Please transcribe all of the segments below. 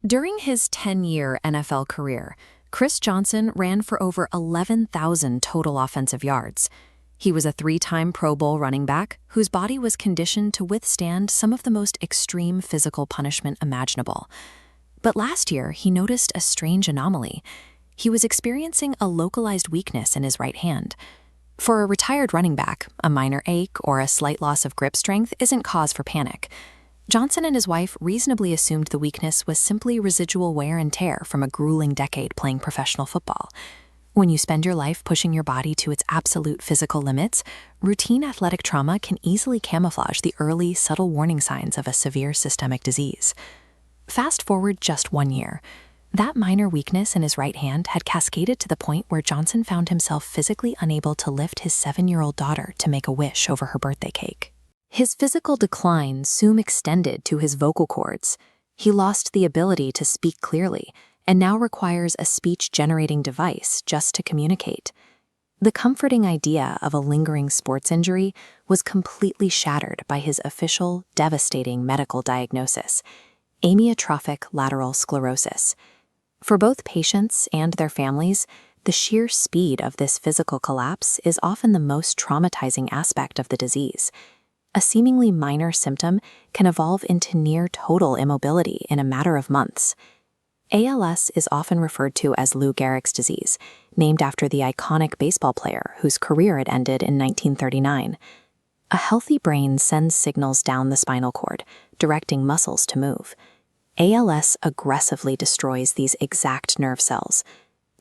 During his 10-year NFL career, Chris Johnson ran for over 11,000 total offensive yards. He was a three-time Pro Bowl running back whose body was conditioned to withstand some of the most extreme physical punishment imaginable. But last year, he noticed a strange anomaly. He was experiencing a localized weakness in his right hand. For a retired running back, a minor ache or a slight loss of grip strength isn't cause for panic. Johnson and his wife reasonably assumed the weakness was simply residual wear and tear from a grueling decade playing professional football. When you spend your life pushing your body to its absolute physical limits, routine athletic trauma can easily camouflage the early, subtle warning signs of a severe systemic disease. Fast forward just 1 year. That minor weakness in his right hand had cascaded to the point where Johnson found himself physically unable to lift his 7-year-old daughter to make a wish over her birthday cake. His physical decline soon extended to his vocal cords. He lost the ability to speak clearly and now requires a speech-generating device just to communicate. The comforting idea of a lingering sports injury was completely shattered by his official, devastating medical diagnosis: amyotrophic lateral sclerosis. For both patients and their families, the sheer speed of this physical collapse is often the most traumatizing aspect of the disease. A seemingly minor symptom can evolve into near total immobility in a matter of months. ALS is often referred to as Lou Gehrig's disease, named after the iconic baseball player whose career had ended in 1939. A healthy brain sends signals down the spinal cord, directing muscles to move. ALS aggressively destroys these exact nerve cells.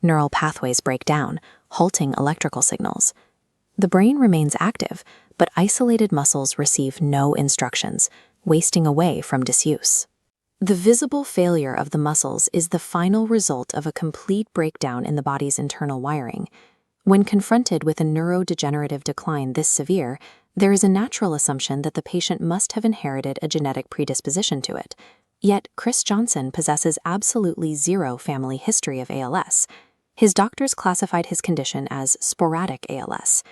Neural pathways break down, halting electrical signals. The brain remains active, but isolated muscles receive no instructions, wasting away from disuse. The visible failure of the muscles is the final result of a complete breakdown in the body's internal wiring. When confronted with a neurodegenerative decline this severe, there is a natural assumption that the patient must have inherited a genetic predisposition to it. Yet, Chris Johnson possesses absolutely zero family history of ALS. His doctors classified his condition as sporadic ALS.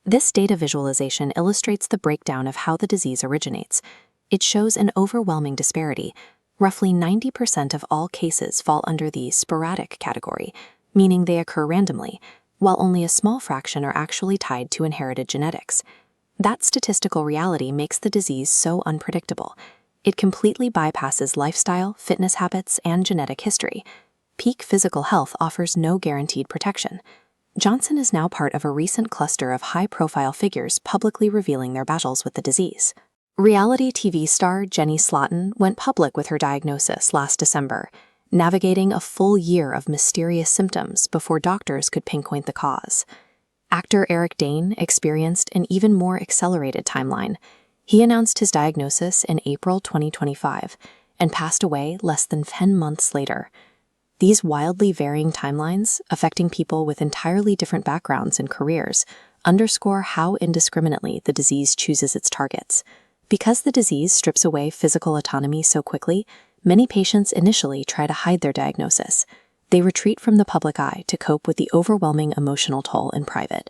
This data visualization illustrates the breakdown of how the disease originates. It shows an overwhelming disparity. Roughly 90% of all cases fall under the sporadic category, meaning they occur randomly, while only a small fraction are actually tied to inherited genetics. That statistical reality makes the disease so unpredictable. It completely bypasses lifestyle, fitness habits, and genetic history. Peak physical health offers no guaranteed protection. Johnson is now part of a recent cluster of high-profile figures publicly revealing their battles with the disease. Reality TV star Jenny Slaughton went public with her diagnosis last December, navigating a full year of mysterious symptoms before doctors could pinpoint the cause. Actor Eric Dane experienced an even more accelerated timeline. He announced his diagnosis in April 2025 and passed away less than 10 months later. These wildly varying timelines, affecting people with entirely different backgrounds and careers, underscore how indiscriminately the disease chooses its targets. Because the disease strips away physical autonomy so quickly, many patients initially try to hide their diagnosis. They retreat from the public eye to cope with the overwhelming emotional toll in private.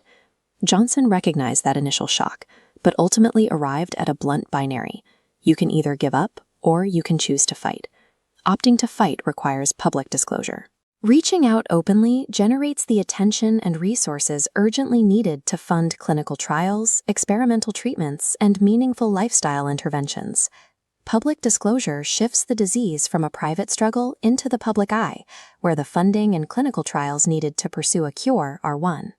Johnson recognized that initial shock, but ultimately arrived at a blunt binary. You can either give up, or you can choose to fight. Opting to fight requires public disclosure. Reaching out openly generates the attention and resources urgently needed to fund clinical trials, experimental treatments, and meaningful lifestyle interventions. Public disclosure shifts the disease from a private struggle into the public eye, where the funding and clinical trials needed to pursue a cure are won.